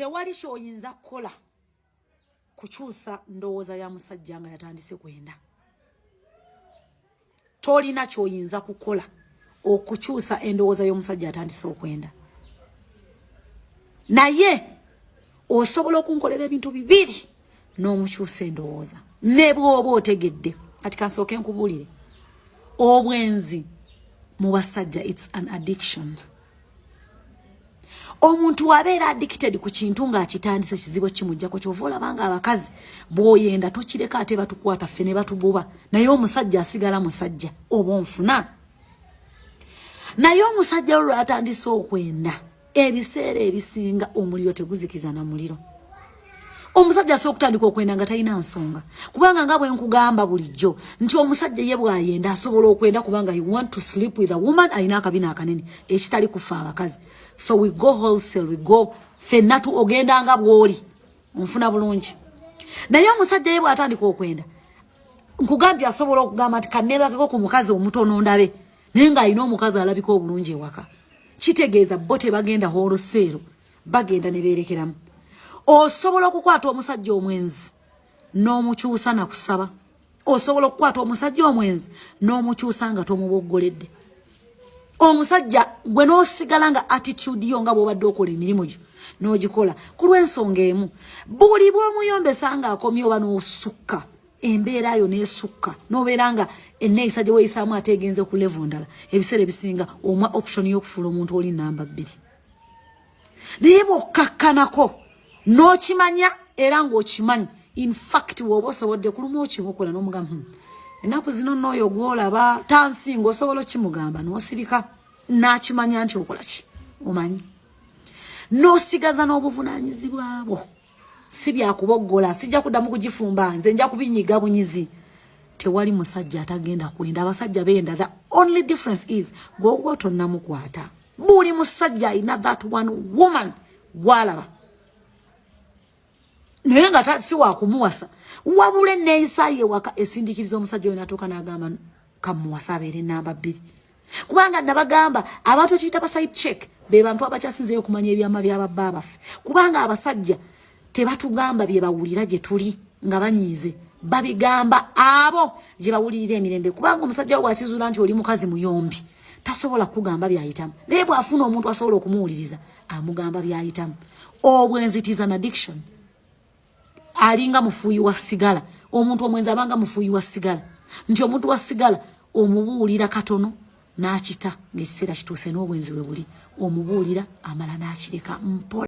tewali kyoyinza kukola kukyusa ndowooza ya musajja nga yatandise kwenda. Tolina kyoyinza kukola okukyusa endowooza y'omusajja atandise okwenda. Naye osobola okunkolera ebintu bibiri n'omukyusa endowooza ne bw'oba otegedde. Kati kansooke nkubuulire, obwenzi mu basajja it's an addiction. Omuntu abeera addicted ku kintu ng'akitandise kizibu kimujjako, kyova olabanga abakazi bw'oyenda tokireka ate batukwata ffe ne batugoba, naye omusajja asigala musajja oba onfuna. Naye omusajja olwo atandise okwenda ebiseera ebisinga omuliro teguzikiza na muliro. Omusajja asobola okutandika okwenda nga talina nsonga, kubanga nga bwe nkugamba bulijjo nti omusajja ye bw'ayenda asobola okwenda kubanga he want to sleep with a woman alina akabina akanene ekitali kufa abakazi. So we go wholesale, we go fenna tu ogenda nga bw'oli onfuna bulungi. Naye omusajja ye bw'atandika okwenda nkugambye asobola okugamba nti kannebakeko ku mukazi omutono ndabe naye ng'alina omukazi alabika obulungi ewaka. Kitegeeza bo tebagenda wholesale, bagenda ne beerekeramu. Osobola okukwata omusajja omwenzi n'omukyusa na kusaba. Osobola okukwata omusajja omwenzi n'omukyusa nga tomuboggoledde. Omusajja gwe n'osigala nga attitude yo nga bw'obadde okola emirimu gyo n'ogikola ku lw'ensonga emu. Buli bw'omuyombesa ng'akomye oba n'osukka embeera yo n'esukka n'obeera nga enneeyisa gye weeyisaamu ate egenze ku level ndala, ebiseera ebisinga omwa option y'okufuula omuntu oli namba 2. Naye bw'okkakkanako n'okimanya era ng'okimanyi, in fact bw'oba osobodde kuluma okimukola n'omugamba ennaku zino n'oyo gw'olaba tansinga osobola okimugamba n'osirika n'akimanya nti okola ki omanyi. N'osigaza n'obuvunaanyizibwa bwo, si byakuboggola, sijja kuddamu kugifumba nze nja kubinyiga bunyizi. Tewali musajja atagenda kwenda, abasajja benda. The only difference is gw'ogwo tonnamukwata. Buli musajja alina that one woman gw'alaba. Naye nga si wakumuwasa, wabula enneeyisa ye waka esindikiriza omusajja oyo n'atuuka n'agamba kamuwasa abeere namba 2. Kubanga nabagamba abantu ekiyita ba side check be bantu abakyasinzeyo okumanya ebyama by'ababba baffe. Kubanga abasajja tebatugamba bye bawulira gye tuli nga banyiize, babigamba abo gye bawulirira emirembe. Kubanga omusajja we bw'akizuula nti oli mukazi muyombi tasobola kugamba byayitamu, naye bw'afuna omuntu asobola okumuwuliriza amugamba byayitamu. Obwenzi it is an addiction. Alinga mufuyi wa sigala, omuntu omwenzi abanga mufuyi wa sigala, nti omuntu wa sigala omubuulira katono n'akita ng'ekiseera kituuse n'obwenzi we buli, omubuulira amala n'akireka mpola.